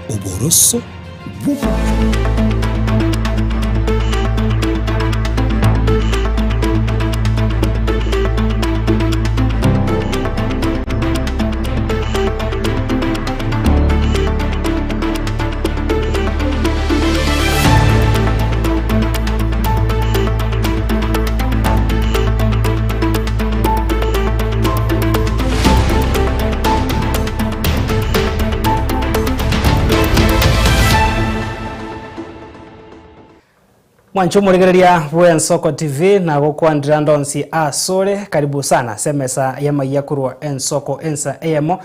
Oboroso Mwancho muregereria Ensoko TV na gukwa Ndondonsi asore karibu sana semesa yama yakurwa Ensoko ensa emo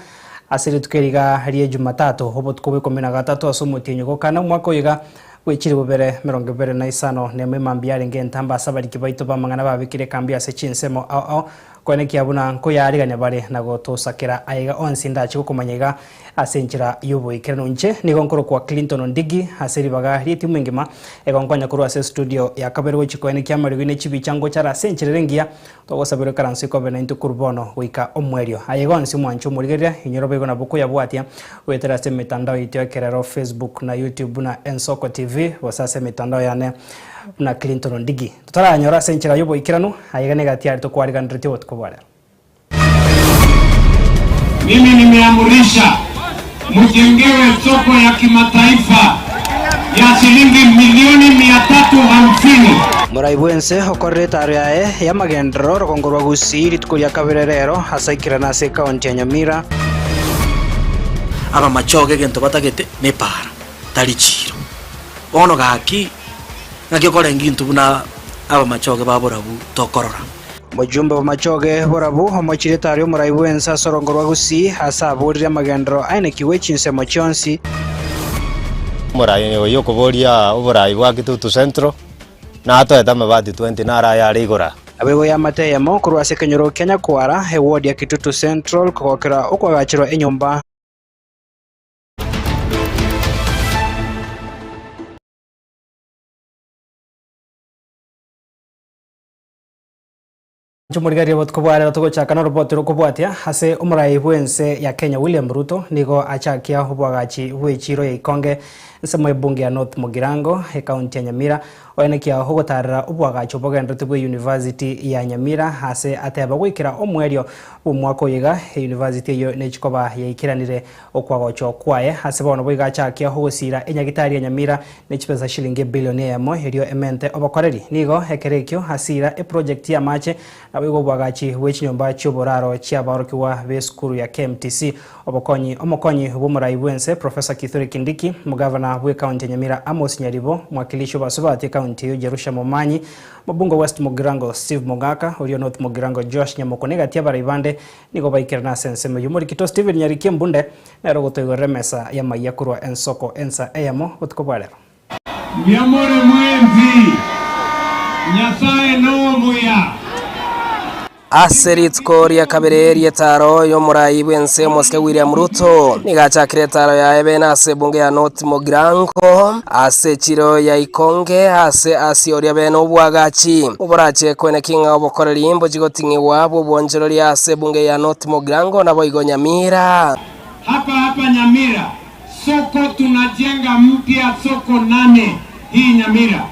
asiri tukeriga rie Jumatatu hobo tukube 13 asumutinyo gokana mwako yiga wechiri bubere 25 neme mambiare ngentamba sabariki baito bamangana babikire kambia se chinsemo ao kwene kiabuna nkuyariganya bare nago tosakira aiga onsi ndachi gukumanyiga asenchira yubo ikirano nche nigo nkoro kwa Clinton Ndigi aseri baga rieti mwingima egonkwanya kuru ase studio ya kaberu chikwene kiamarigine chibi chango chara senchirengia togosabiro karansi ko benento kurbono wika omwerio aiga onsi mwancho murigeria inyorobe gona buku ya bwatia wetera se mitandao ityo kerero Facebook na YouTube na Ensoko TV wasase mitandao yane na Clinton Ndigi tutara nyora senchira yubo ikirano aiga negatiari to kwariga ndriti wotkobale. Mimi nimeamurisha mjengewe soko ya kimataifa ya shilingi milioni 350. Muraibuense hokoreta ariae ya magendro rokongorwa gusiri tukuria kabirerero hasaikira na se county ya Nyamira. Aba machoge gento batagete nepara talichiro ono gaki ngakikora ngintu buna aba machoge baborabu tokorora. Mujumbe wa machoge borabu homochiretario muraibuense sorongorwa gusi hasa burira magendro aine kiwe chinsemo chonsi. Murai yo kuboria uborai bwa Kitutu Central na atoeta mabati 20 nara ya rigora abego ya mateyemo kurwa se kenyoro Kenya kwara he ward ya Kitutu Central kokera okwagachiro enyumba Jumurigari botkobwara togochakana robotero kobwatia hase umurai bwense ya Kenya William Ruto nigo achakia hubwagachi wechiro ya Ikonge nsemo bunge ya North Mugirango he county ya Nyamira oenekia hogotarira ubwagachi bogendete bwe University ya Nyamira hase ateba gwikira omwerio umwako yiga he university yo nechikoba yaikiranire okwagocho kwaye hase bono bwiga achakia hogosira enyagitari ya Nyamira nechipesa shilingi bilioni emo herio emente obakoreri nigo hekerekyo hasira e project ya mache abigo bwagachi wechinyomba choboraro chiabarokiwa beskuru ya KMTC omokonyi bumurai bwense Professor Kithure Kindiki mugavana bwe county Nyamira Amos Nyaribo mwakilishi wa Subati county yo Jerusha Momanyi mabungo West Mugirango Steve Mogaka uriyo North Mugirango Josh Nyamokonega tiabaribande nigo baikirana senseme yumuri kito Steven Nyarikie mbunde na rogoto remesa ya mayakurwa Ensoko ensa eyamo utkobwalero Nyamore mwenzi Nyasaye no muya Aserit koria kabereri taro yo murai bwense Moske William Ruto nigachakire taro ya ebena ase bunge ya North Mugirango ase chiro ya Ikonge ase asioria beno bwagachi ubarache kwene kinga obokoreri imbo jigotingi wabo bonjorori ase bunge ya North Mugirango na boigo Nyamira hapa Nyamira soko tunajenga mpya soko 8 hii Nyamira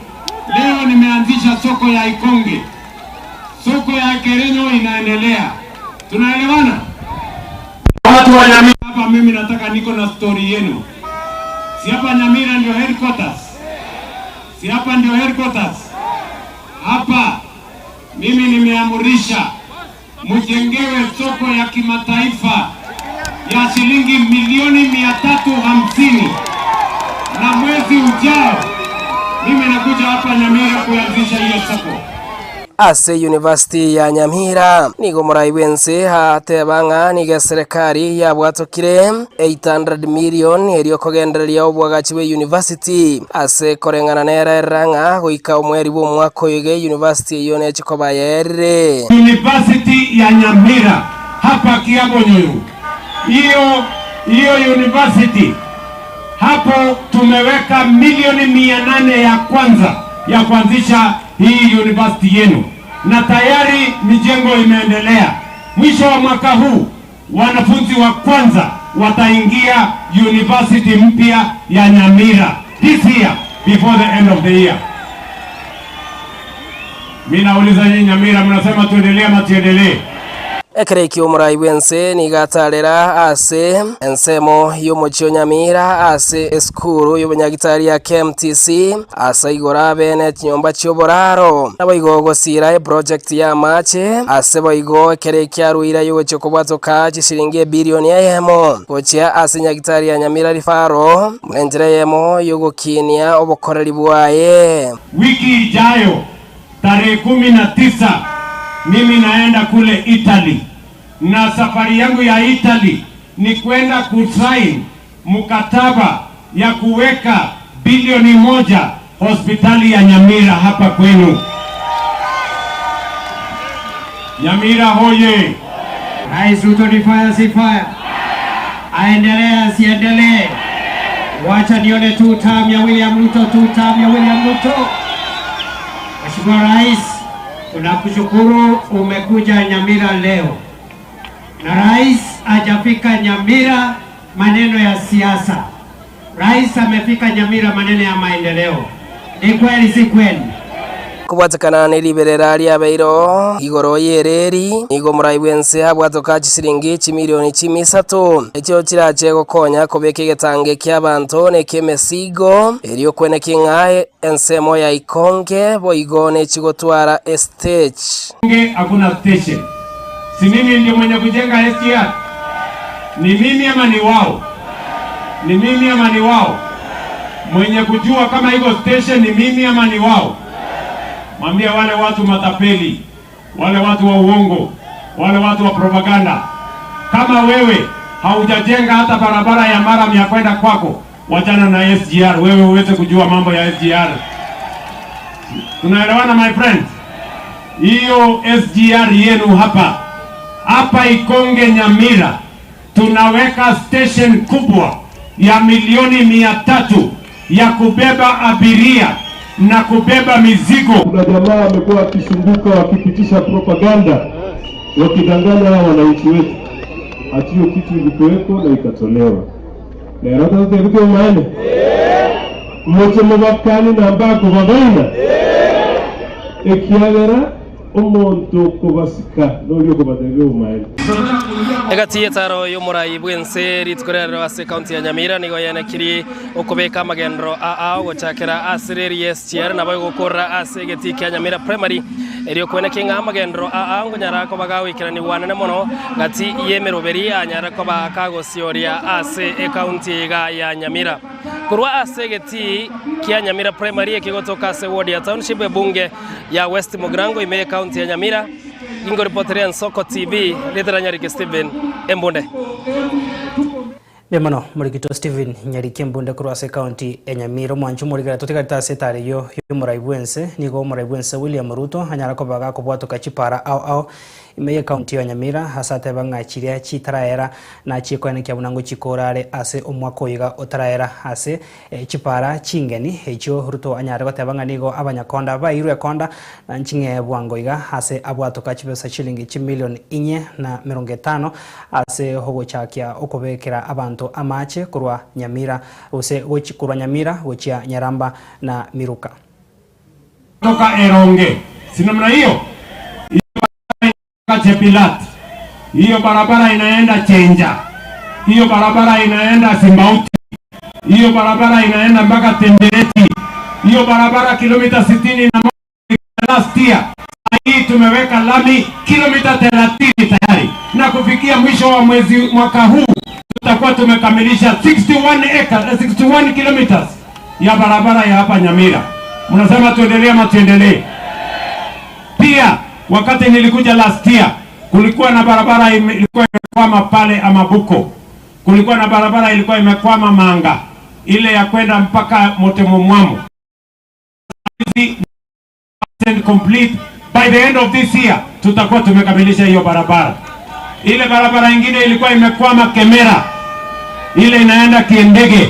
leo nimeanzisha soko ya Ikonge. Soko ya Kerenyo inaendelea. Tunaelewana? Watu wa Nyamira hapa mimi nataka niko na story yenu. Si hapa Nyamira ndio headquarters. Si hapa ndio headquarters. Hapa mimi nimeamurisha mjengewe soko ya kimataifa ya shilingi milioni 350. Na mwezi ujao mimi nakuja hapa Nyamira kuanzisha hiyo soko. Ase University ya Nyamira nigo murai bwense hatebanga nige serikali ya bwatokire 800 million erio kogendereria obwagachi we university ase korengana nera ranga goika omweri bo mwako yige university yo nechikoba yere University ya Nyamira hapa Kiabonyo hiyo university hapo tumeweka milioni 800 ya kwanza ya kuanzisha hii university yenu na tayari mijengo imeendelea. Mwisho wa mwaka huu wanafunzi wa kwanza wataingia university mpya ya Nyamira this year before the end of the year. Mimi nauliza nyinyi Nyamira, mnasema tuendelee ama tuendelee? Ekereki omurai bwense nigatarera ase ensemo y'omuchio Nyamira ase eskuru y'obanyagitari ya KMTC ase igora bene nyomba cy'oboraro naboigo gosira project ya mache ase boigo ekereki aruira y'ocho kubatoka chishiringi bilioni yemo gochia ase nyagitari ya Nyamira rifaro mlenjere yemo yogokinia obokoreri bwaye. Wiki ijayo tarehe 19 mimi naenda kule Italy, na safari yangu ya Italy ni kwenda kusign mkataba ya kuweka bilioni 1 hospitali ya Nyamira hapa kwenu. Nyamira hoye! Rais Ruto ni fire si fire. Aendelea siendelee. Wacha nione tu term ya William Ruto, Mheshimiwa Rais, tunakushukuru umekuja Nyamira leo. Na Rais hajafika Nyamira maneno ya siasa. Rais amefika Nyamira maneno ya maendeleo. Ni kweli si kweli? Kubatakana niliberera lya beiro igoro yereri igo murai bwense habwatoka chisiringi milioni 3 ekyo kirache gokonya kobeka getange ky'abantu ne kemesigo eriyo kwene kingae ensemo ya Ikonge boigo ne chigotwara stage. Ikonge hakuna station. Si mimi ndio mwenye kujenga SGR? Ni mimi ama ni wao? Ni mimi ama ni wao? Mwenye kujua kama iko station ni mimi ama ni wao? Mwambie wale watu matapeli, wale watu wa uongo, wale watu wa propaganda, kama wewe haujajenga hata barabara ya Maram ya kwenda kwako, wachana na SGR, wewe uweze kujua mambo ya SGR. Tunaelewana my friend? Hiyo SGR yenu hapa Ikonge Nyamira tunaweka station kubwa ya milioni 300 ya kubeba abiria na kubeba mizigo. Kuna jamaa wamekuwa wakisumbuka wakipitisha propaganda wakidanganya wananchi wetu. Atiyo kitu ilikuweko na ikatolewa. Na yarata zote ilikuwa maana. Mmoja mbakani na ambako bagaina. Ekiagera omonto kubasika n'olyo kubadege umaana. Egati taro yomurai bwense ritkorero ase county ya Nyamira nigo yanakiri okobeka magendro gochakera asireri SGR nabo gukora ase geti kya Nyamira primary eriyo kwene kinga magendro ngonyara ko bagawikirani wanene mono gati yemeroberi anyara ko bakagosioria ase county ya Nyamira kurwa ase geti kya Nyamira primary ekigotoka ase ward ya township bunge ya West Mugirango ime county ya Nyamira. Ingo reporteria Soko TV letera Nyariki Steven Embonde. Bemano murikito Steven Nyariki Embonde kurwase county ya Nyamira mwanchu murigara totikarita setari yo murai bwense nigo murai bwense William Ruto anyara ko baga ko bwatoka chipara au imeye county ya Nyamira hasate bangachiria chitaraera na chikwene kya bunango chikorare ase omwakoyiga otaraera ase chipara chingeni echo Ruto anyara ko tabanga nigo abanyakonda bairwe konda na nchinge bwangoiga ase abwatoka chibesa shilingi 1 milioni 450 ase hogo chakia okobekera abantu amache kurwa Nyamira use gochikurwa Nyamira gochia Nyaramba na Miruka toka Eronge sinamna hiyo Chepilat, hiyo barabara inaenda Chenja, hiyo barabara inaenda Simbauti, hiyo barabara inaenda mpaka Tendereti, hiyo barabara kilomita 60 na last year. Hii tumeweka lami kilomita 30 tayari, na kufikia mwisho wa mwaka huu tutakuwa tumekamilisha 61 kilometers ya barabara ya hapa Nyamira. Mnasema tuendelee ama tuendelee? Pia wakati nilikuja last year, kulikuwa na barabara ilikuwa imekwama pale Amabuko. Kulikuwa na barabara ilikuwa imekwama Manga. Ile ya kwenda mpaka Motemomwamu. Complete by the end of this year tutakuwa tumekamilisha hiyo barabara. Ile barabara nyingine ilikuwa imekwama Kemera. Ile inaenda Kiendege.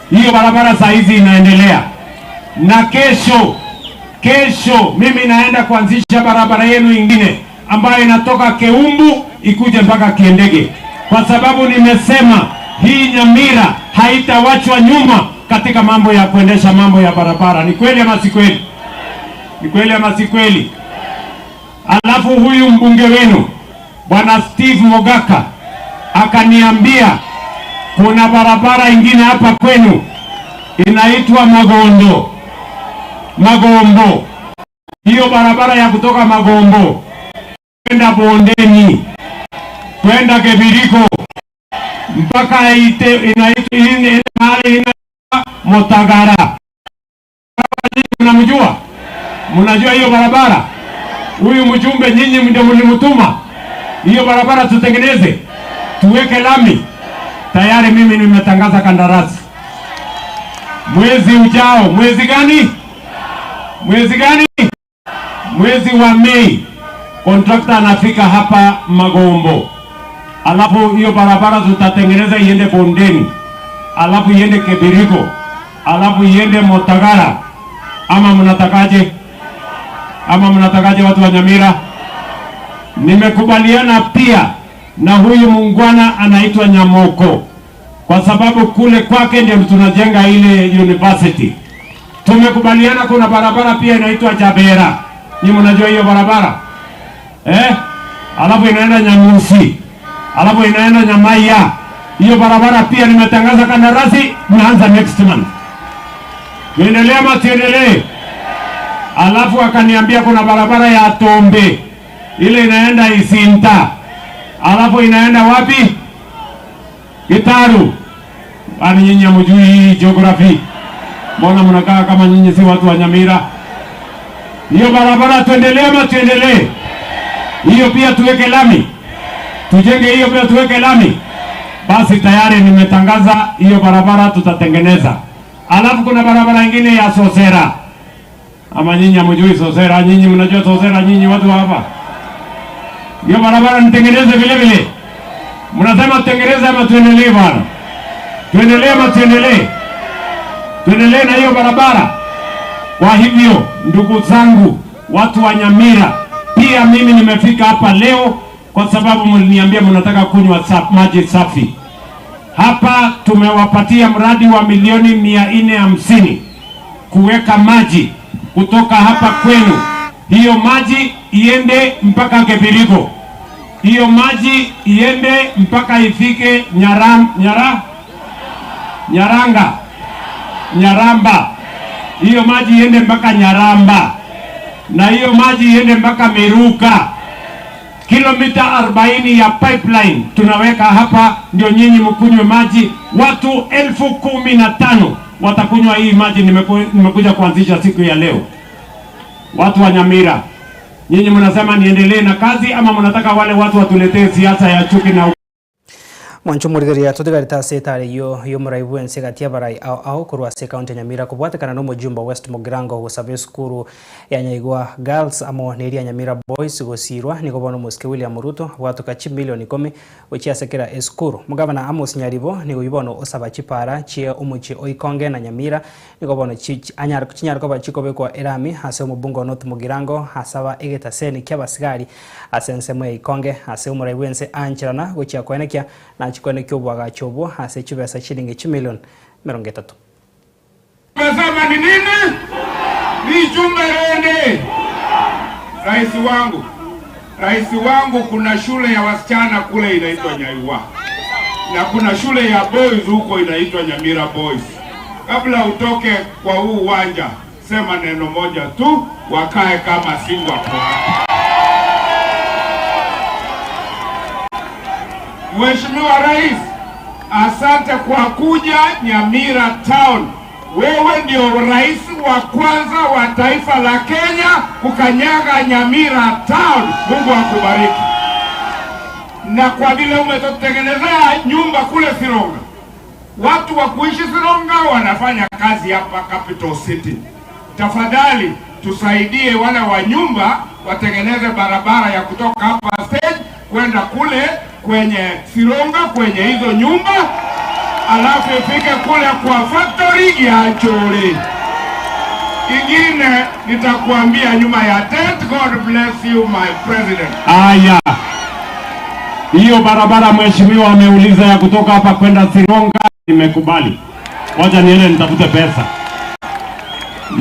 Hiyo barabara saa hizi inaendelea. Na kesho mimi naenda kuanzisha barabara yenu ingine ambayo inatoka Keumbu ikuje mpaka Kiendege. Kwa sababu nimesema hii Nyamira haitawachwa nyuma katika mambo ya kuendesha mambo ya barabara. Ni kweli ama si kweli? Ni kweli ama si kweli? Alafu huyu mbunge wenu Bwana Steve Mogaka akaniambia kuna barabara ingine hapa kwenu inaitwa Magombo. Hiyo barabara ya kutoka Magombo kwenda Bondeni kwenda Kebiriko mpaka inaitwa Motagara. Mnamjua? Mnajua hiyo barabara? Huyu mjumbe nyinyi ndio mlimtuma hiyo barabara tutengeneze, tuweke lami. Tayari mimi nimetangaza kandarasi mwezi ujao. Mwezi gani? Mwezi gani? Mwezi wa Mei. Contractor anafika hapa Magombo. Alafu hiyo barabara tutatengeneza iende Bondeni. Alafu iende Kebiriko. Alafu iende Motagara. Ama mnatakaje? Ama mnatakaje watu wa Nyamira? Nimekubaliana pia na huyu muungwana anaitwa Nyamoko, kwa sababu kule kwake ndio tunajenga ile university. Tumekubaliana kuna barabara pia inaitwa Jabera. Ni mnajua hiyo barabara? Alafu inaenda Nyamusi. Alafu inaenda Nyamaya. Hiyo barabara pia nimetangaza kandarasi, naanza next month. Tuendelee ama tuendelee? Alafu akaniambia kuna barabara ya Tombe. Ile inaenda Isinta. Alafu inaenda wapi? Gitaru. Ani nyinyi hamjui geography. Mbona mnakaa kama nyinyi si watu wa Nyamira? Hiyo barabara tuendelee ama tuendelee? Hiyo pia tuweke lami. Tujenge hiyo pia tuweke lami. Basi tayari nimetangaza hiyo barabara tutatengeneza. Alafu kuna barabara nyingine ya Sosera. Ama nyinyi hamjui Sosera? Nyinyi mnajua Sosera nyinyi watu hapa? Hiyo barabara nitengeneze vile vile. Mnasema tutengeneze ama tuendelee bwana? Tuendelee ama tuendelee? Tuendelee na hiyo barabara. Kwa hivyo ndugu zangu watu wa Nyamira, pia mimi nimefika hapa leo kwa sababu mliniambia mnataka kunywa maji safi. Hapa tumewapatia mradi wa milioni 450 kuweka maji kutoka hapa kwenu. Hiyo maji iende mpaka Kebiriko. Hiyo maji iende mpaka ifike Nyaramba. Hiyo maji iende mpaka Nyaramba. Na hiyo maji iende mpaka Meruka. Kilomita 40 ya pipeline tunaweka hapa, ndio nyinyi mkunywe maji. Watu 15,000 watakunywa hii maji nimekuja kuanzisha siku ya leo. Watu wa Nyamira, nyinyi mnasema niendelee na kazi ama mnataka wale watu watuletee siasa ya chuki na Mwanchumurigaria tutigarita setare yo muraibu ense gatia barai au kurwa se county Nyamira kubwatekana no mujumba West Mugirango gusabe skuru ya Nyaigwa Girls amo neria Nyamira Boys gosirwa niko bono muske William Ruto watuka chi milioni 10 ochia sekera eskuru mugabana Amos Nyaribo niko ibono osaba chipara chie umuchi oikonge na Nyamira niko bono chinyar ko bachiko bekwa erami hase mubungo North Mugirango hasaba egeta seni kyabasigari asense mwe ikonge hase umuraibu ense anchirana gochia kwenekia na chikone kyobwaga chobo hase chibesa shilingi 1 milioni 30. Nasema ni nini? Ni chumba rende. Rais wangu kuna shule ya wasichana kule inaitwa Nyaiwa. Na kuna shule ya boys huko inaitwa Nyamira Boys. Kabla utoke kwa huu uwanja, sema neno moja tu, wakae kama Singapore. Mheshimiwa Rais, asante kwa kuja Nyamira Town. Wewe ndio rais wa kwanza wa taifa la Kenya kukanyaga Nyamira Town. Mungu akubariki. Na kwa vile umetutengenezea nyumba kule Sironga, watu wa kuishi Sironga wanafanya kazi hapa Capital City. Tafadhali tusaidie wale wa nyumba watengeneze barabara ya kutoka hapa stage kwenda kule kwenye Sironga kwenye hizo nyumba, alafu ifike kule kwa factory ya Chole. Ingine nitakuambia nyuma ya tent. God bless you my president. Aya. Hiyo barabara mheshimiwa ameuliza ya kutoka hapa kwenda Sironga, nimekubali. Wacha niende nitafute pesa.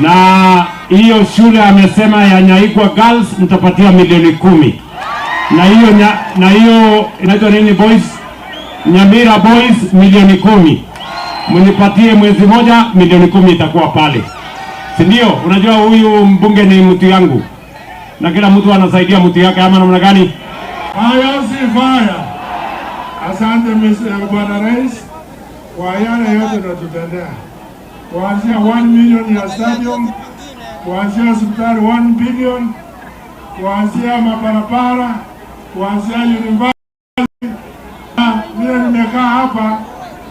Na hiyo shule amesema ya Nyaigwa Girls nitapatia milioni 10. Na hiyo inaitwa nini boys? Nyamira Boys milioni 10. Mnipatie mwezi moja milioni 10 itakuwa pale. Si ndio? Unajua huyu mbunge ni mtu yangu. Na kila mtu anasaidia mtu yake ama namna gani? Fire si fire. Asante Bwana Rais kwa yale yote unatutendea. Kuanzia 1 million ya stadium, kuanzia hospitali 1 billion, kuanzia mabarabara, kuanzia university. Mimi nimekaa hapa,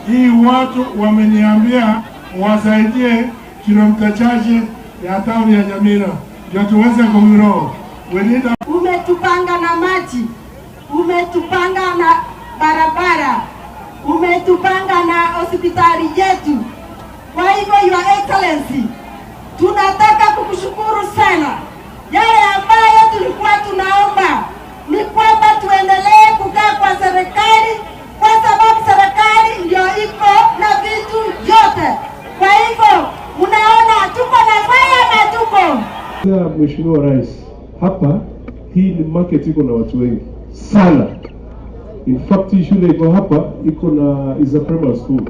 hii watu wameniambia wasaidie kilomita chache ya tauni ya Nyamira ndio tuweze kugrow. Umetupanga na maji, umetupanga na barabara, umetupanga na hospitali yetu. Kwa hivyo Your Excellency, tunataka kukushukuru sana. Yale ambayo tulikuwa tunaomba ni kwamba tuendelee kukaa kwa serikali, kwa sababu serikali ndio iko na vitu vyote. Kwa hivyo unaona tuko na faya na tuko. Mheshimiwa Rais, hapa hii ni market iko na watu wengi sana. In fact hii shule iko hapa iko na is a primary school,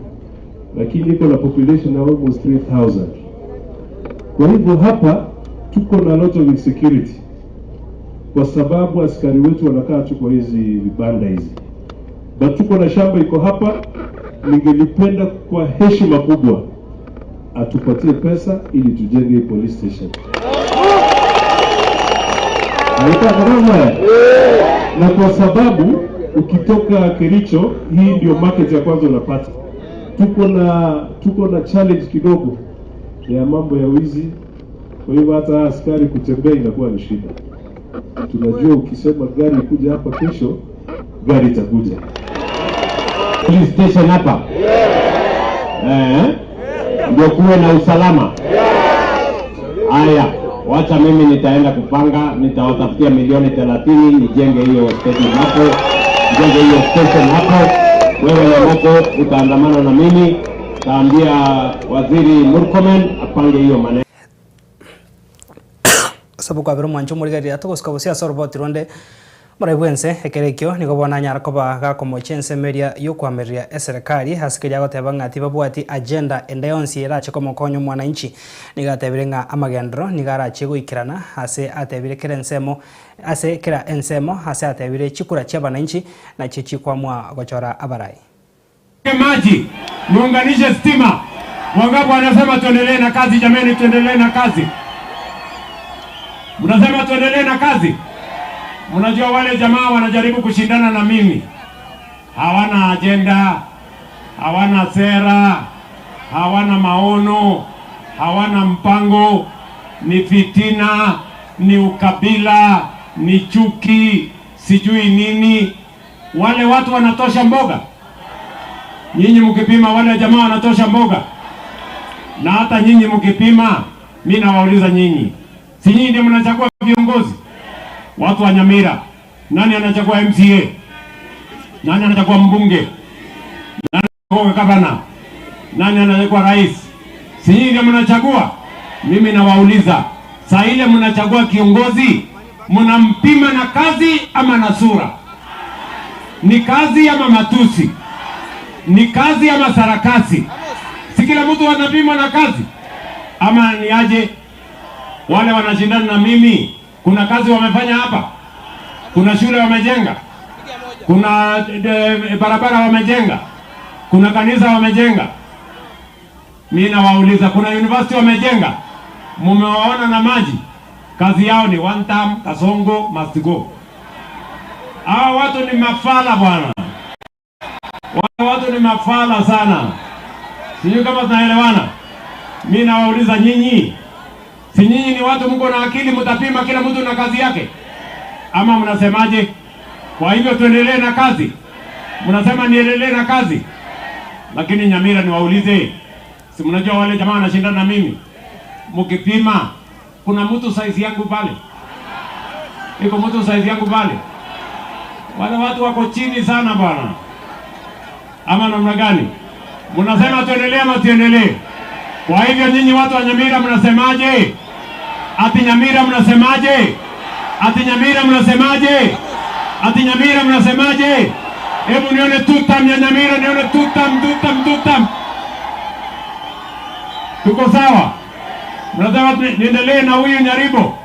lakini iko na population na almost 3,000. Kwa hivyo hapa tuko na lot of insecurity kwa sababu askari wetu wanakaa tu kwa hizi vibanda hizi. But tuko na shamba iko hapa, ningelipenda kwa heshima kubwa atupatie pesa ili tujenge police station. Na kwa sababu ukitoka Kericho, hii ndio market ya kwanza unapata. Tuko na challenge kidogo ya mambo ya wizi. Kwa hivyo hata askari kutembea inakuwa ni shida. Tunajua ukisema gari kuja hapa kesho, gari itakuja. Police station hapa. Ndio kuwe na usalama. Haya, wacha mimi nitaenda kupanga, nitawatafutia milioni 30 nijenge hiyo station hapo. Nijenge hiyo station hapo. Wewe Lemoko utaandamana na mimi, taambia Waziri Murkomen apange hiyo maneno. Sabu kwa birumu anchu murigari atokoska bosia sorboti ronde Muraibwense ekerekyo niko bona nyara koba gako mochense media yo kwameria serikali hasikija goteba ngati babwati agenda endayonsi irache komo konyo mwananchi nigatebirenga amagendro nigarache guikirana hase atebire kerensemo ase kira ensemo hase atebire chikura cha bananchi na chichi kwa mwa gochora abarai maji muunganishe stima. Wangapi wanasema tuendelee na kazi? Jamani, tuendelee na kazi. Mnasema tuendelee na kazi. Mnajua wale jamaa wanajaribu kushindana na mimi. Hawana agenda, hawana sera, hawana maono, hawana mpango, ni fitina, ni ukabila, ni chuki, sijui nini. Wale watu wanatosha mboga. Nyinyi mkipima wale jamaa wanatosha mboga. Na hata nyinyi mkipima, mimi nawauliza nyinyi. Si nyinyi ndio mnachagua viongozi? Watu wa Nyamira, nani anachagua MCA? Nani anachagua mbunge? Nani anachagua gavana? Nani anachagua rais? Si nyinyi ndio mnachagua? Mimi nawauliza, saa ile mnachagua kiongozi, mnampima na kazi ama na sura? Ni kazi ama matusi? Ni kazi ama sarakasi? Si kila mtu anapimwa na kazi? Ama ni aje? Wale wanashindana na mimi, kuna kazi wamefanya hapa? Kuna shule wamejenga? Kuna barabara wamejenga? Kuna kanisa wamejenga? Mimi nawauliza, kuna university wamejenga? Mumewaona na maji? Kazi yao ni one term, Kasongo must go. Hao watu ni mafala bwana. Watu ni mafala sana. Sijui kama tunaelewana. Mimi nawauliza nyinyi, si nyinyi ni watu mko na akili, mtapima kila mtu na kazi yake? Ama mnasemaje? Kwa hivyo tuendelee na kazi? Mnasema niendelee na kazi? Lakini Nyamira niwaulize, si mnajua wale jamaa wanashindana na mimi? Mkipima, kuna mtu size yangu pale? Iko mtu size yangu pale? Wale watu wako chini sana bwana. Ama namna gani? Mnasema tuendelee ama tuendelee? Kwa hivyo nyinyi watu wa Nyamira mnasemaje? Ati Nyamira mnasemaje? Ati Nyamira mnasemaje? Ati Nyamira mnasemaje? Hebu nione tutam ya Nyamira, nione tutam. Tuko sawa? Mnataka niendelee na huyu Nyaribo?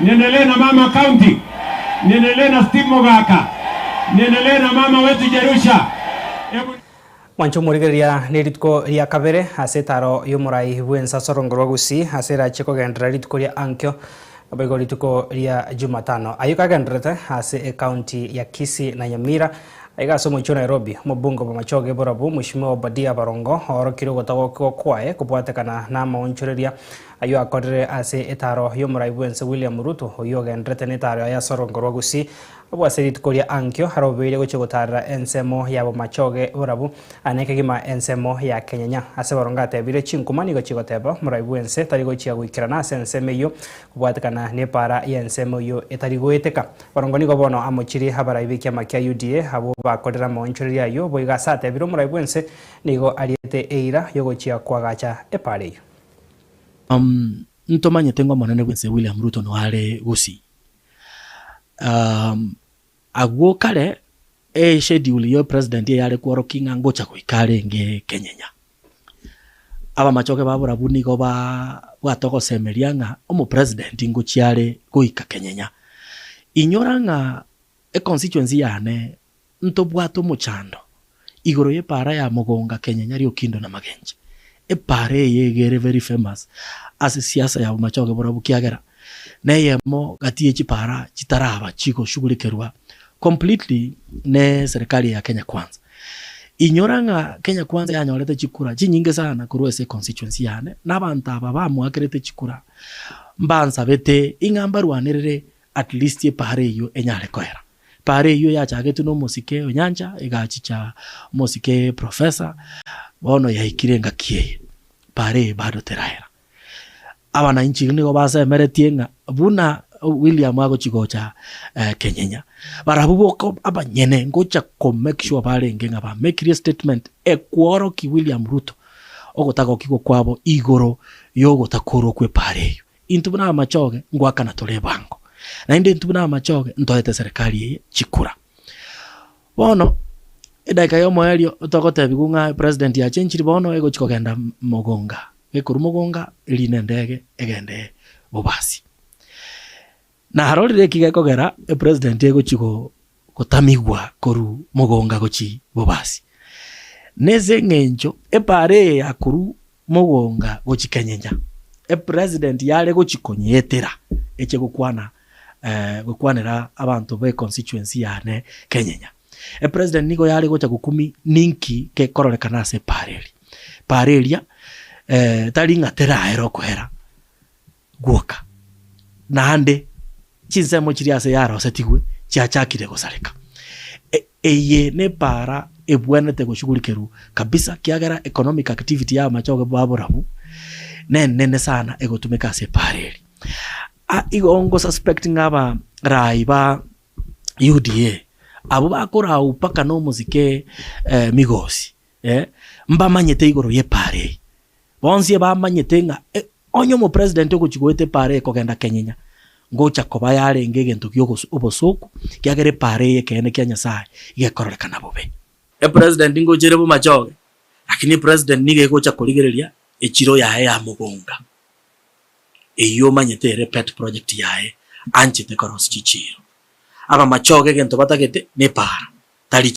Niendelee na mama county? Niendelee na Steve Mogaka? Niendelee na mama wetu Jerusha? Hebu Wancho murigeria neritko ria kabere asetaro yomurai bwensa sorongorwa gusi asera chiko gendra ritko ria ankyo abego ritko ria Jumatano ayuka gendrete ase county ya Kisii na Nyamira aiga somo cho Nairobi mubungo bamachoge borabu mushimo Badia Barongo oro kiro gotago kwae kubwatekana na maonchoreria ayo akodre ase etaro yomurai bwensa William Ruto oyo gendrete netaro ya sorongorwa gusi Abwa serit koria ankyo harobere goche gotara ensemo yabo machoge borabu aneke gima ensemo ya Kenya ase baronga tebire chinkumani goche goteba muraibuense tari goche gwikirana ensemo yo kubwatakana ne para ya ensemo yo etari goeteka barongoni gobono amochiri habaraibikia makia UDA habo bakodera monchoria yo boiga sate biro muraibuense nigo ariete eira yo goche kwagacha epare yo ntomanye tengo monene bwense William Ruto no ale gusi agwo kale schedule yo president yale kworo kinga ngocha kuikale nge Kenya aba machoke babura bunigo bwatoko semerianga omo president ngochiale kuika Kenya inyoranga constituency yane ntobwato muchando igoro ye para ya Mugonga Kenya rio kindo na Magenji pare yegere very famous as siasa ya machoke borabu kiagera neyemo gatie chipara chitaraba chiko shughulikerwa completely ne serikali ya Kenya Kwanza inyoranga Kenya Kwanza yanyorete chikura chinyinge sana kuruese constituency yane nabanta baba mwakirete chikura mbanza bete ingamba rwanirere at least ye pare yo enyale koera pare yo ya chagetu no musike onyanja igachicha musike professor bono ya ikirenga kie pare bado terahera abana inchi nigo basa meretienga buna William ago chigocha Kenya barabuboko abanyene ngocha ko make sure bare ngenga ba make a statement ekworo ki William Ruto ogotaka kiko kwabo igoro yogo takoro kwe pare intubuna machoge ngwaka na tole bango na inde intubuna machoge ntoete serikali chikura bono edaika yo moelio utokote bigunga president ya chenchiri bono ego chiko genda Mugonga ekuru Mugonga iline ndege egende bobasi na harorire kigeko gera president ego chiko kotamigwa koru Mugonga gochi bobasi neze ngenjo pare ya kuru Mugonga gochi Kenya president yale gochi konyetera eche gukwana gukwanira abantu be constituency yane Kenya president nigo yale gocha gukumi ninki ke kororekana se parelia talinga tera aero kohera gwoka nande chinsemo chiriase yaro setigwe chiachakire gosareka eye ne para ebwenete goshughulikeru kabisa kiagara economic activity ya machoge baborabu nene sana egotumeka se pareli igongo suspecting aba raiba UDA abo bakora upaka no muzike migosi mba manyete igoro ye pare bonsie ba manyete nga onyo mo president ko chigwete pare ko genda Kenya ngocha koba yale ngege ntukyo obosoku kyagere pare ye kene kya Nyasaye igekoreka nabobe president ngojere bo machoge lakini president nige gocha koligereria echiro ya Mugonga eyo manyete pet project yae anchite koros chichiro aba machoge gento batagete ne para tali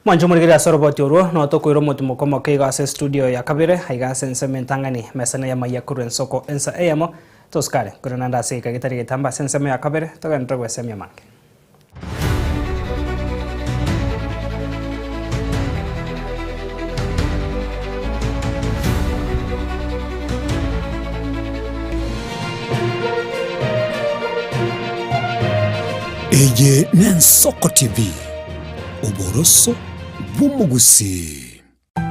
Mwanjo murigira soroboti oro no tokoiro mutimo komo keiga se studio ya kabire haiga sense mentangani mesana ya mayakuru ensoko ensa eyamo toskare kurananda se kagitari getamba sense ya kabire togantra gwesemya manke Eye Nensoko TV Uboroso bumugusi.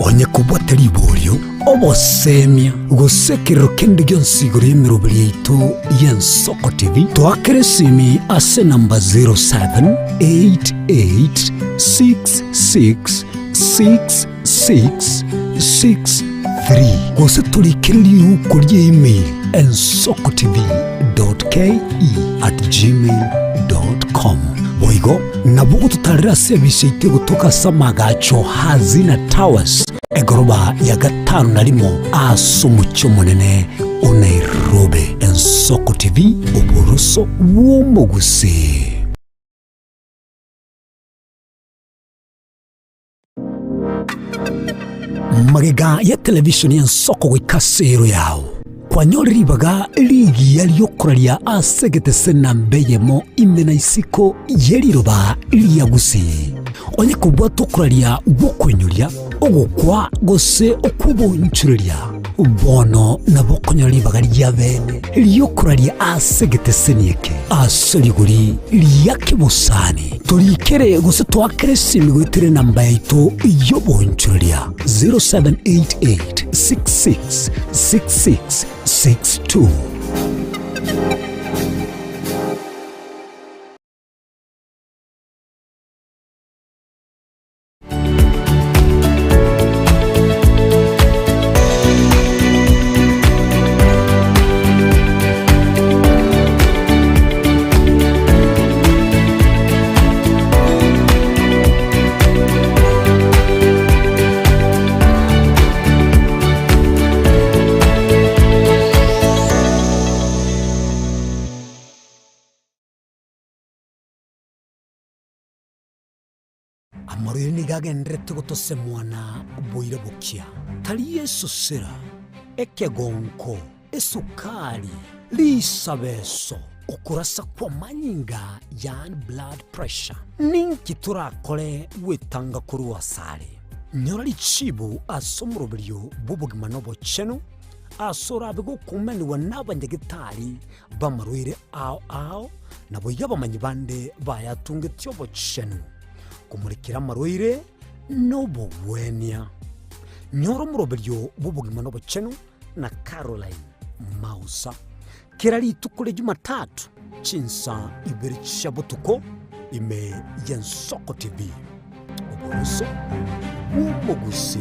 onye kubwateri ibolio obosemia gusekero kende gyonsigoro y'emiroberi yaitu y'Ensoko TV twakere simi ase namba 0788666663 gose tulikiriri ukurya email ensokotv.ke@gmail.com boigo nabugo tutarira service ite gutoka Samagacho Hazina Towers egoroba ya 5 asumucyo munene Nairobi. Ensoko TV uburuso w'umuguse. Magega ya televishoni y'Ensoko gwikasero yawo kwanyoribaga ligi yaliyokuralia asegete sena mbeyemo imena isiko yeliroba liyagusi onye kubwa tokuralia bokwenyulia ogukwa gose okubonchuria bono na bokonyoribaga lyabene liyokuralia asegete senieke asoliguri liyakibusani tolikere gose twakere simigwitere namba yaito yobonchuria 0788666662. Amoriri nigagendrete gutose mwana boire bukia tari Yesu sera ekegonko esukari lisabeso okurasa kwa manyinga yani blood pressure ninki turakore wetanga kuri wasare nyorali chibu asomurobiryo bubugima nobo cheno asora bigo kumeni wanabanyegitari bamarwire ao nabo yabamanyi bande bayatungetyo bo cheno kumurikira marwire nobo wenia nyoro murobelyo bubugima nobo cheno na Caroline Mausa kirali tukule Jumatatu chinsa ibiri shabutuko ime y'Ensoko TV oburuso umuguse.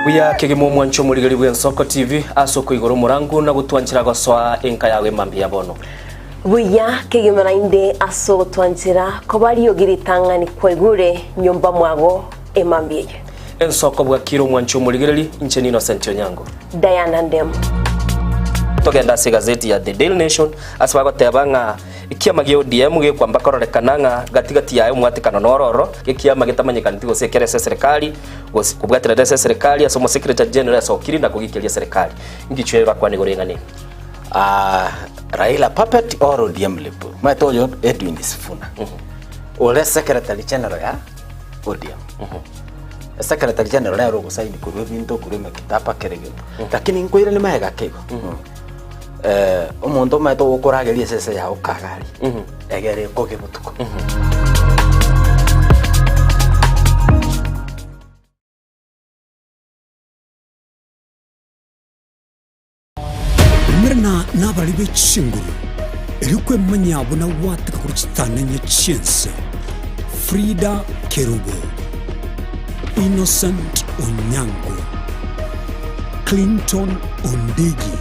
Buya kegemo mwancho murigari bw'Ensoko TV asoko igoro murangu na gutwanchira goswa enka yawe mambi yabono. Buya kegemo inde aso twanchira kobari yogiritanga ni kwegure nyumba mwago emambi. Ensoko bwa kiro mwancho murigari inche Innocent Onyango. Diana Ndem. Togenda se gazeti ya The Daily Nation asbago tebanga ikiama gyo DM ge kwamba kororekananga gatigati yayo mwatikano nororo ikiama gitamanyikana tigo sekere serikali kubwatira serikali asomo secretary general asokiri na kugikiria serikali ngichwera kwa nigorengane Raila puppet or ODM lepo matoyo Edwin Sifuna ole secretary general ya ODM secretary general ya rogo saini kurwe binto kurwe kitapa kerege lakini nkoire ni mahega kego umuntu mato gukurageria sese ya ukagari egere koge mutuko Mirna nabali bechinguru erikwe manyabo na watika kurutana nyechense Frida Kerubo, Innocent Onyango, Clinton Ondigi,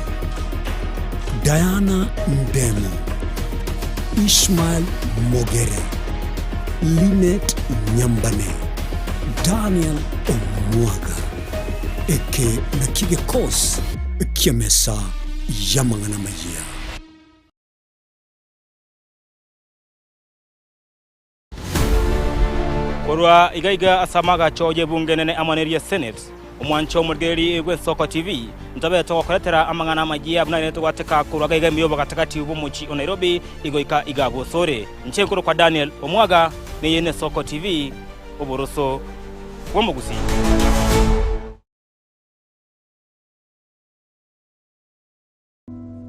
Diana Ndemo, Ishmael Mogere, Linet Nyambane, Daniel Omwaga, eke nakige kos kiamesa yamangana majia. Korwa igaiga asamaga choje bunge nene amaneria Senate umwancho murgeri gw'Ensoko TV ntabe tokoretera amangana majia bunane twateka kurwa igaiga miyobo katakati ubumuchi Nairobi igoika igabo sore nchenkuru kwa Daniel Omwaga ni yene Ensoko TV uboroso womugusi.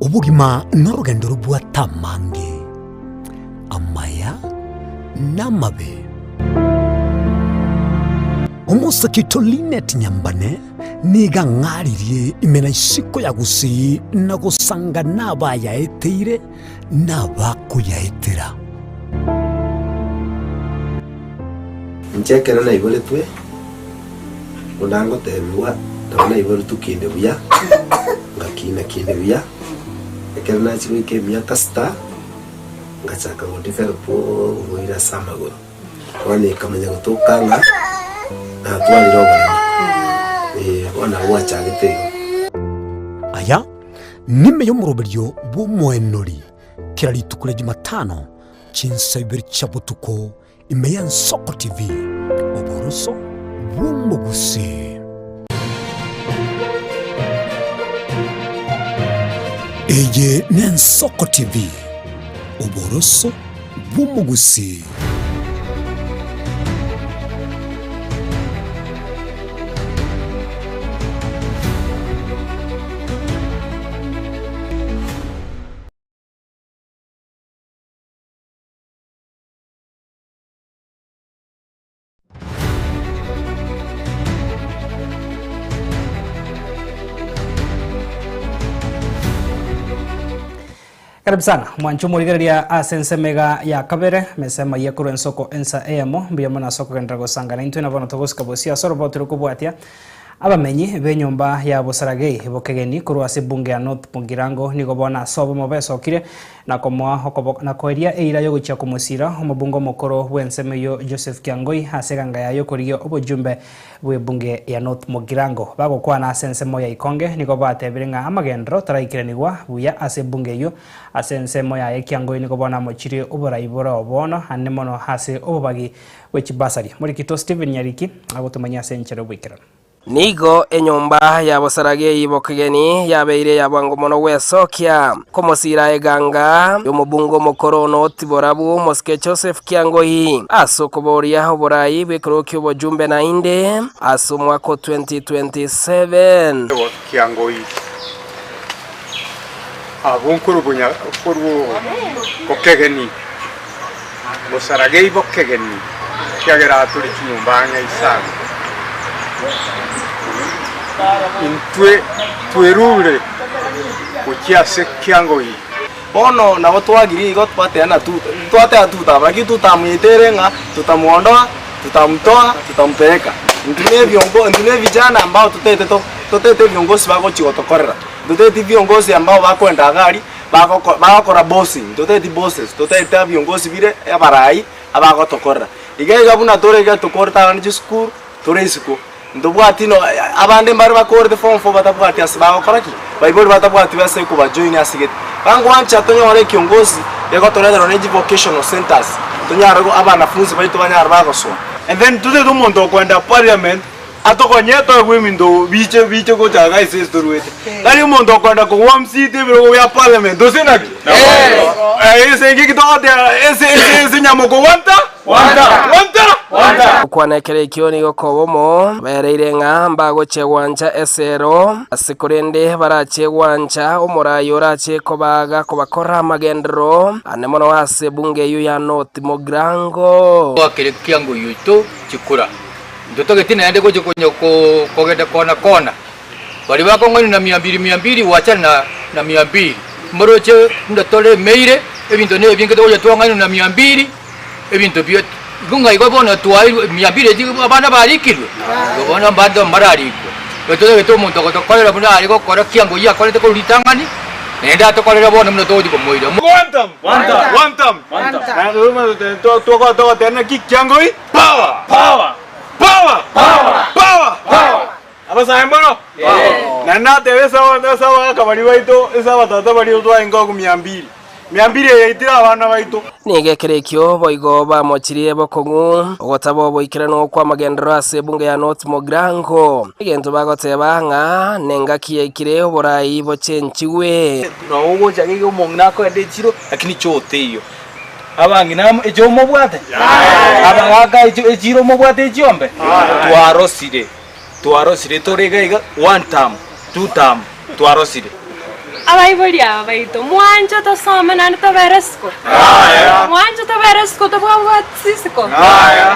Ubugima n'urugendo rubwa tamange ama amaya n'amabe. Omusakito Linet Nyambane niga ng'aririe imena isiko ya Gusii na gusanga n'abayaeteire n'abakuyaetera. Nchekera na ibole twe undango tebiwa ndabona ibole tukinde buya ngakina kinde buya ekera na chiwe ke myaka sta ngachaka ngodiferapo uira samagoro wani kamanya gutokanga na twali roba wana wacha gitego aya nime yo muroberyo bumwenori kirali tukule Jumatano chinsabiri chabutuko imeya Nsoko TV oboroso bumuguse eye ne Nsoko TV oboroso bumuguse. Karibu sana mwanchumo ligereria asensemega ya kabere mesema yekuru Nsoko ensa emo mbiyamo na soko kendrago sangana into na bono togoska bosia sorobo turukubwatia abamenyi benyumba ya Bosaragei bokegeni kurwase bunge ya North Mugirango nigo bona sobo mobesokire na komwa na koeria eira yo gucha kumusira omubungo mokoro wensemeyo Joseph Kiangoi haseganga yayo kuriyo obujumbe bwe bunge ya North Mugirango bagokwana asensemo ya Ikonge nigo batebirenga amagendro taraikiranigwa buya ase bunge yo asensemo ya Kiangoi nigo bona mochiri oboraibora obono anemono hase obubagi wechibasari muri kito Steven Nyariki agotumanya senchero bwikira nigo enyumba ya Bosaragei bokegeni yabeire yabango mono wesokia komosira eganga yomubungo mokoro North Borabu moske Joseph Kiangoi asokoboria oborai bekroki obojumbe na inde asomwako 2027 Kiangoi abunkuru bunya kurbu bokegeni Bosaragei bokegeni kiagera turi kinyumba ngaisaga intwe twerure ukiase Kiangoi bono nabo twagiri igo twateana tuta baki tutamwiterenga tutamuondoa tutamtoa tutampeleka ndune vijana ambao tutete viongozi bako chigotokorera tutete viongozi ambao bakwenda gari bakora bossing tutete bosses tutete viongozi bire abarai abagotokorera igaiga buna torega tokorta ni school toresiko ndobwatino abande mbari bakorde form 4 batabwati asibako koraki baibori batabwati base ko bajoin asigete bango wancha tonyore kiongozi yako torera neji vocational centers tonyara go abanafunzi baito banyara bagoswa and then tude do mondo kwenda parliament atokonyeto gwimindo biche ko jaga ise storuete dari mondo kwenda ko WMC tebiro ya parliament dosenaki ese ngikitote ese nyamo ko wanta kwanekere kioni gokobomo bereire ngamba gochegwanja esero asikurende barachegwanja omurayo orache kobaga kobakora amagendero anemono hase bunge yu ya North Mugirango wakere Kiangoi yuto chikura ndotoge naende goje kogenda kona bali bakongani na 200 wachana na 200 moroche ndotole meire ebinto ne byengede goje twangani na 200 ebinto byo gunga igobona twai 200 jigo abana barikirwe gobona mbando mararikwe betoge to muntu gotokolera buna ari gokora Kiangoi yakorete ko litangani nenda atokolera bona muno todi komoira one time na ruma to tena Kiangoi power abasa embono nana tebesa sawa kabali baito esa batata bali utwa ingoku 200 yaitira abana baito nigekerekyo boigo bamochirie bokongu ogotabo boikirano kwa magendero ase bunge ya North Mugirango egento bagoteba nga nengakiye ikire oborai bochenchiwe no ugo jage umongna ende chiro lakini chote iyo abangi nam ejo mobwate abaga ejiro mobwate ejombe twarosire torega iga one time two time twarosire Abaibolia baito mwanjo tosome nani toberesko. Mwanjo toberesko tobwatsisiko.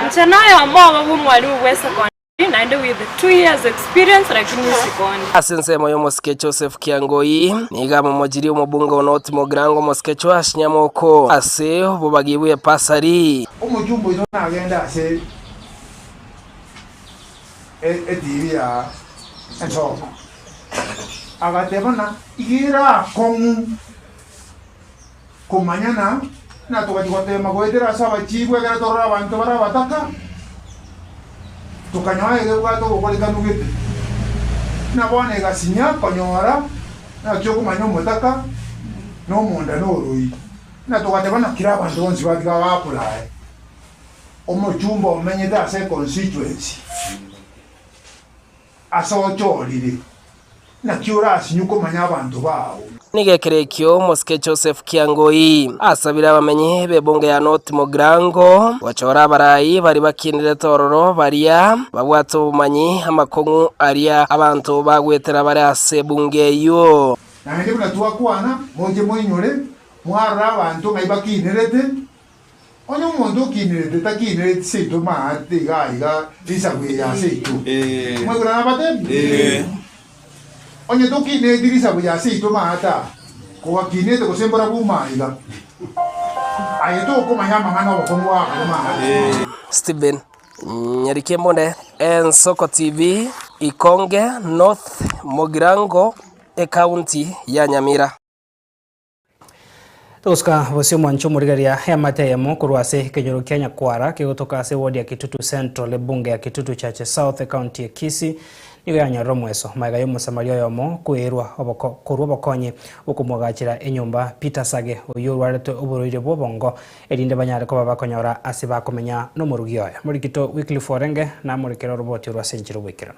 Mchanayo mama bumwalimu wese kwa naende with 2 years experience lakini sikoni. Asensemo yo Mosike Joseph Kiangoi niga mumojiri umubunga onoti Mogirango Mosike Chwash Nyamoko ase bubagibuye pasari. Umujumbo ino nagenda ase edibia ento. Agatebana igira komu kumanyana na tukajikote magoetera saba chibwe gara torra bantu bara bataka tukanyoa ege bwato bokoleka nugete na bone gasinya konyora na cyo kumanyo mutaka no munda no rui na tukatebana kira bantu bonsi batiga bapulae omujumbo omenyete ase constituency asochorire na kiura asinyuko manya abantu bawo nigekerekyo Mosike Joseph Kiangoi asabira abamenyi bebunge ya North Mogirango wachora barayi bari bakinire tororo baria babwato bumanyi amakongu aria abantu bagwetera bari ase bunge yo na ndi kuna tuwa kwana moje moinyore mwara abantu ngaibakinerete onyo mondo kinerete takinerete seito maate gaiga disagwe ya seito mwegura nabate onye toki ne dirisa buya seito maata ko kinete ko sembora bumaiga ayeto ko manyama ngana bokomwa kama Steven Nyarike Monde Ensoko TV Ikonge North Mogirango county ya Nyamira. Tuska bosio mwancho murigaria ya mateyemo kurwase kenyoro Kenya kwara kigotoka ase ward ya Kitutu Central bunge ya Kitutu Chache South county ya Kisii nigo yanyoro mweso maiga yo musamario yomo kuirwa oboko kurwa bokonye ukumwagachira enyumba Peter Sage oyurwarete oburoire bobongo erinde banyare ko babakonyora ase bakomenya no murugio ya murikito weekly forenge na murikero roboti rwa senjiro wikira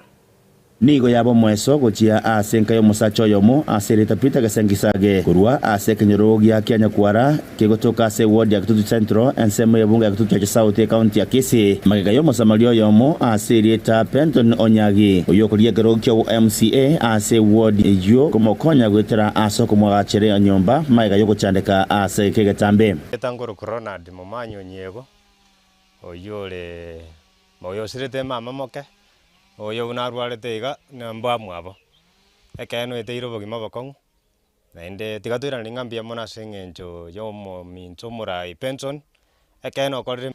nigo yabo mweso gochia asenka yo musacho yomo asereta Peter Gasengisage kurwa asekenyorogi ya Kenya kwara kegotoka ase ward ya Kitutu Central ensemo ya bunge ya Kitutu Chache South county ya Kisii magega yo musamario yomo asereta Penton Onyagi oyokoria gerogyo MCA ase ward yo komokonya gwetera asoko mwagachere nyomba magega yo gochandeka ase kegetambe etangoro corona de momanyo nyego oyole moyo sirete mama moke oyo unarwarete iga namba mwabo ekeno eteiro bogima bokongu naende tigatwira ningambia mona sengenjo yo minto murai pension ekeno korire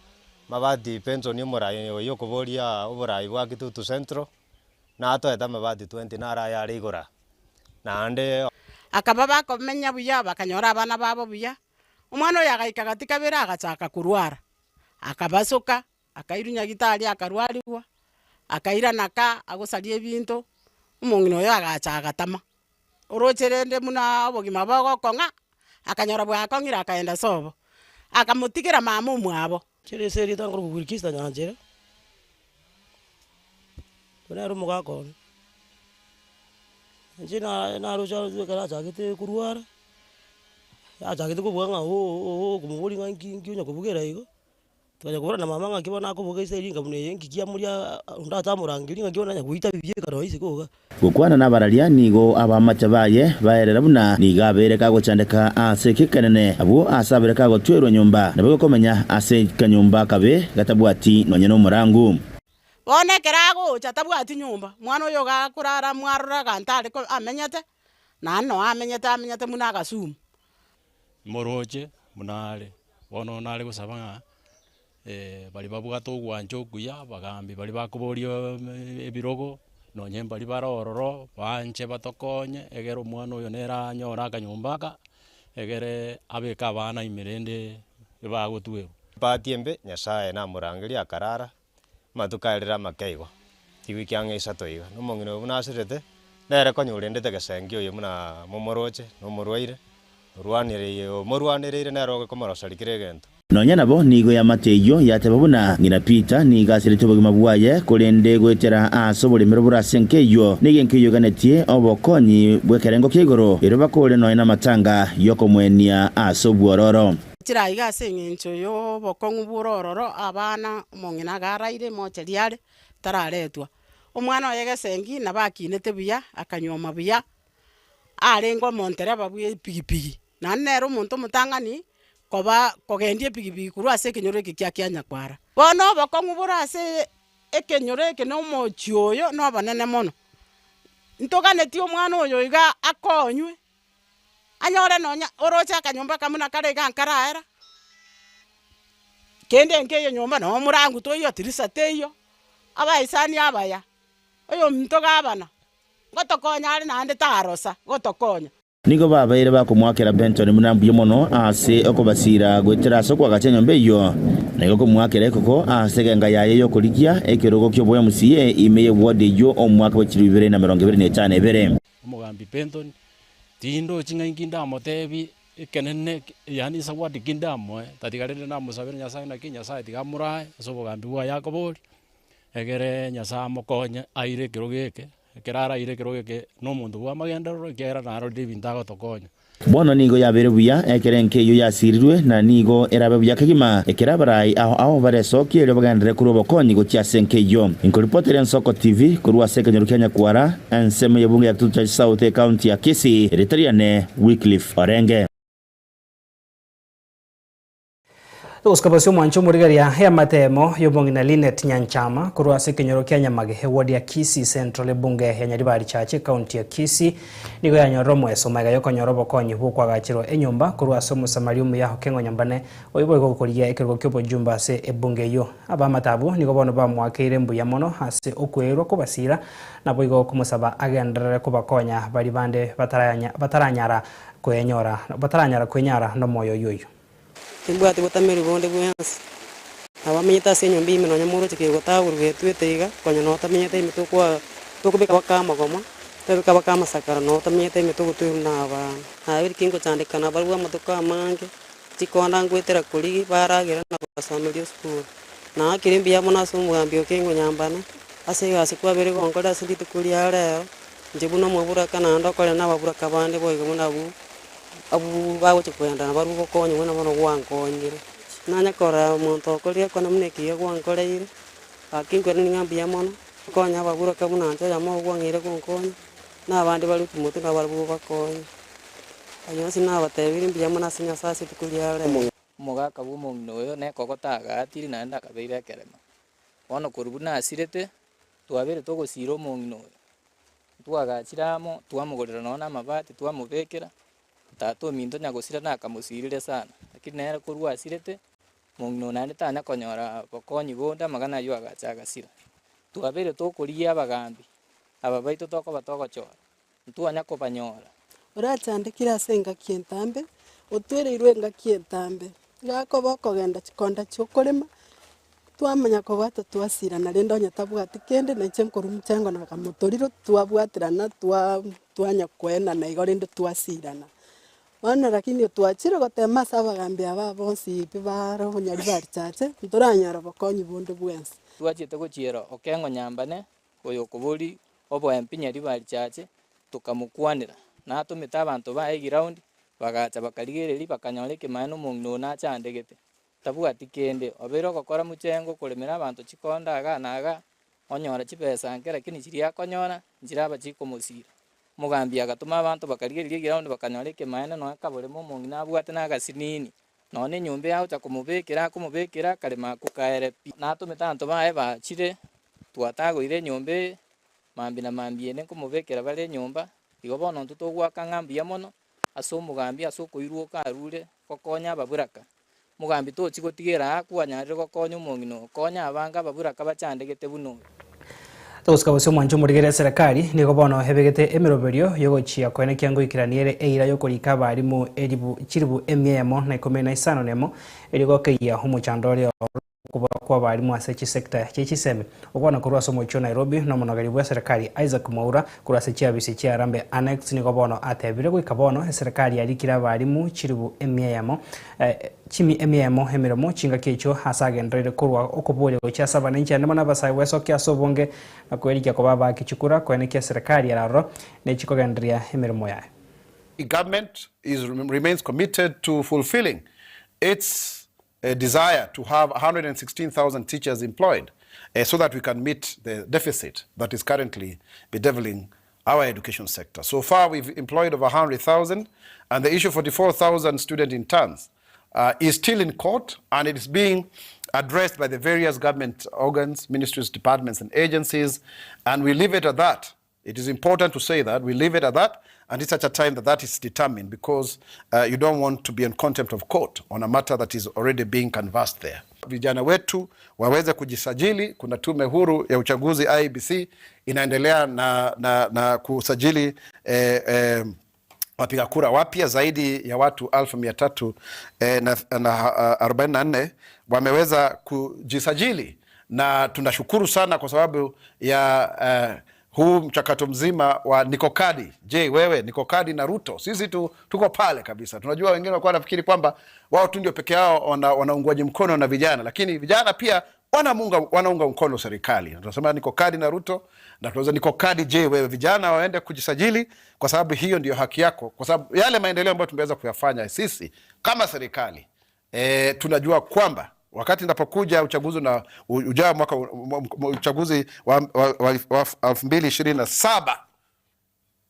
mabati pension yo murai oyo koboria oborai bwa Kitutu Central na atoeta mabati 20 nara yari igora naende akababa komenya buya bakanyora abana babo buya umwana oyo agaika gatika bera agachaka kurwara akabasoka akairunya gitari akarwariwa akaira naka agosalie bintu umungino yo agachaga tama orocherende muna obogima bago konga akanyora bwa kongira akaenda sobo akamutigera mama umwabo kire seri tangoro kugurikista nyanjere tona muga ko njina na roja kala chagete kurwara ya chagete kubwanga o kumuri ngangi unya kubugera igo tukajya kubura na mama ngakibona ko buga iseri ngabune yengikia muri ndata murangira ngakibona nya guhita bibye karo isi koga gukwana n'abararia nigo abamacha baye baerera buna nigabere kago chandeka ase kikanene abo asabere kago twero nyumba nabwo komenya ase kanyumba kabe gatabwati nonye no murangu bone kerago chatabwati nyumba mwana oyo gakurara mwarura gantare ko amenyete nano amenyete muna gasum moroje munale bono nale gusabanga bali babwato gwanjo kuya bagambi bali bakuborio ebirogo nonye bali barororo banje batokonye egero mwana oyo nera nyora akanyumbaka egere abeka abana imerende bagotwe patiembe nyasaye na murangiri akarara matukairira makeigo tiwiki ange isatoiga no mongino bunasirete nere konyurendete gesengio oyo muna momoroche no morwaire rwanire nero komorosarikire gento nonya nabo nigo ya mateyo yatebabuna ngina Peter nigasirite bogima bwaye kurende gwetera asobole merobura senkeyo nigenkeyo ganetie obokonyi bwekerengo kigoro iroba kole nonya na matanga yoko mwenia asobwororo kira iga sengencho yo bokongu burororo abana mongina garaire mocheriare tararetwa omwana oyege sengi nabakinete buya akanyoma buya arengo montere babwe pigipigi na nero muntu mutangani koba kogendie pigipigi kurwa ase kenyore kya Nyakwara bono bakongubura ase ekenyore ke no mochioyo no banene mono ntogane ti omwana oyo iga akonywe anyore nonya orocha kanyomba kamuna kare gankaraera kende nkeyo nyomba no murangu toyo tirisa teyo abaisani abaya oyo mtoga abana gotokonya ari nande tarosa gotokonya nigo babaire bakumwakira Benton munambuye mono ase okubasira gwetera soko agachenyo iyo nigo kumwakira ekoko ase genga yaye yo kurikia ekirogo kyoboya musiye imeye wode yo omwaka wa 2025 ebere umugambi Benton tindo chinga inginda motebi kenene yani sawadi kindamo tatigarire na musabire nyasaye na kinyasaye tigamurai so bugambi bwa yakobori egere nyasaye mokonya aire kirogeke kerara ire kirogeke no mundu bwa magendero kera naro dibindago tokonya bono nigo yabere buya ekerenke yo yasirirwe na nigo erabe buya kigima ekerabarai aho baresokie ero bagandire kuri obokonyi go chiasenke yo inkoripotera Nsoko TV kurwa sekenyo Kenya kwara enseme yebunge ya Kitutu South County ya Kisii Eritreane Wycliffe Orenge Uskabasyo mwancho murigaria ya matemo yobongi na Linet Nyanchama kurwa sekenyoro Kenya mage wodi ya Kisii Central bunge ya Nyaribari chache county ya Kisii nigo ya nyoromo esomaiga yoko nyorobo konyi huko agachiro enyumba kurwa somo samariumu ya hokengo nyambane oyibo ikokuria ekirgo kyobo jumba se ebunge yo aba matabu nigo bono ba mwakire mbuya mono hase okwero kubasira na boigo kumusaba agendere kubakonya bari bande bataranyara kwenyara no moyo yoyo Timbwati gutamiri bonde bwensi abamenyeta se nyombi imeno nyamuro chikego tagurwe tweteiga konya no tamenyeta imito kwa tukubika bakama goma tebika bakama sakara no tamenyeta imito gutuna aba abiri kingo chandikana barwa motoka mange chikonda ngwetera kuligi baragira na basamiri school na kirimbi ya mona sumugambi okengo nyambane ase gasi kwa bere gongoda sindite kulia leo njibuno mubura kana ndokole na babura kabande boyego munabu abu bawo chikwenda na barugo konye mwana mwana gwangonyire nanya kora muntu okoria kona muneki gwangkoreire akingwe ni ngambi ya mono konya babura kabuna nja ya mo gwangire gonkonye na bandi bali kumutu na barugo bakonye ayo sina batebiri mbiya mona sinya sasi tukulia re mugaka bumo noyo ne kokotaga atiri na nda kabeire kerema wono kurubuna asirete twabere togosiro mongino twagachiramo twamugorera nona mabati twamubekera tato minto nyagosira na kamusirire sana lakini nera kurwa asirete mungno nane tanya konyora bokonyi bonda magana yo agachaga sira twabere tokuria abagambi aba baito toko batoko chora ntwanya kopanyora urachandikira senga kientambe otwereirwe nga kientambe gako bokogenda chikonda chokorema twamanya ko bata twasira na rendo nyatabwati kende na chenkoru mchango na kamotoriro twabwatirana twanya kwena na igorinde twasirana wana lakini twachire gotema sabagambi aba bonsi pibaro Nyaribari chache ntoranyara bokonyi bonde bwensi twachite gochiera okengo nyambane oyo kuburi obo MP Nyaribari chache tukamukwanira na tumita abantu ba ground bagacha bakarigereri bakanyoleke mano mungno na chandegete tabwati kende obero gokora muchengo kulemera abantu chikonda aga naga onyora chipesa nkera kini chiria konyora njira abachikomusira mugambi agatuma abantu bakarigereri ground bakanyoleke mano no akabore mumungi na bwate na gasinini none nyumbe yaho kumubekera kalema kukaere na tumita abantu bae bachire twatagoire nyumbe mambi na mambi ne kumubekera bale nyumba igo bono tutogwaka ngambi ya mono aso mugambi aso koirwo karure kokonya baburaka mugambi to chigotigera akwanyarire kokonya umongino konya abanga baburaka bachandegete buno Tuskabasyo mwancho murigere serikali nigo bono hebegete emiroberio yogochia kwene kyango ikiraniere eira yokorika barimu eribu chiribu emyemo na 15 nemo erigo keiya humuchandore kwa barimu asechi sector chechiseme okwana kurwa somo cho Nairobi no monogari bwa serikali Isaac Mwaura kurwa sechi bisi chia Rambe Annex nigo bono atebire gwikabono serikali yarikira barimu chiribu emyemo chimi emyemo hemiremo chinga kecho hasagendere kurwa okobole cha sabana nchi ndema na basai weso kya sobonge na kwelika ko baba kichukura kwene kya serikali yararo ne chikogendria hemiremo yae. The government remains committed to fulfilling its desire to have 116,000 teachers employed so that we can meet the deficit that is currently bedeviling our education sector. So far, we've employed over 100,000, and the issue of 44,000 student interns is still in court, and it is being addressed by the various government organs, ministries, departments, and agencies, and we leave it at that. It is important to say that we leave it at that, and it's such a time that that is determined, because you don't want to be in contempt of court on a matter that is already being canvassed there. Vijana wetu waweze kujisajili. Kuna tume huru ya uchaguzi IEBC inaendelea na kusajili wapiga kura wapya zaidi ya watu 1344 wameweza kujisajili, na tunashukuru sana kwa sababu ya huu mchakato mzima wa Nikokadi. Je, wewe Nikokadi na Ruto, sisi tuko pale kabisa. Tunajua wengine walikuwa wanafikiri kwamba wao tu ndio peke yao wanaungwaji mkono na vijana, lakini vijana pia wanaunga mkono serikali. Tunasema Nikokadi na Ruto, na tunaweza Nikokadi, je wewe, vijana waende kujisajili, kwa sababu hiyo ndio haki yako, kwa sababu yale maendeleo ambayo tumeweza kuyafanya sisi kama serikali, tunajua kwamba wakati ndapokuja uchaguzi na ujao mwaka uchaguzi wa 2027,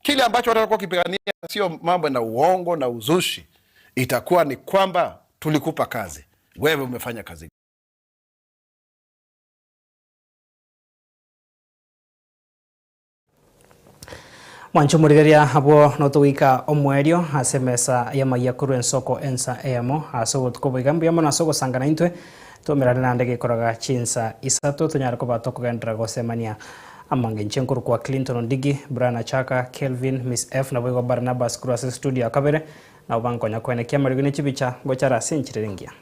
kile ambacho watakuwa kipigania sio mambo na uongo na uzushi, itakuwa ni kwamba tulikupa kazi, wewe umefanya kazi. Mwancho murigeria abo notuwika omwerio asemesa yamaiya kuru ensoko ensa emo asogo tukoboigambi yamo nasogo sangana intwe tumirana nande gikoraga chinsa isato tunyara ko batokugendera gosemania amange nchenkuru kwa Clinton Ondigi, Brian Chaka, Kelvin, Miss F na boigo Barnabas Kurase studio akabere na ubanko nyakwene kiamarigune chibicha gochara sinchirengia.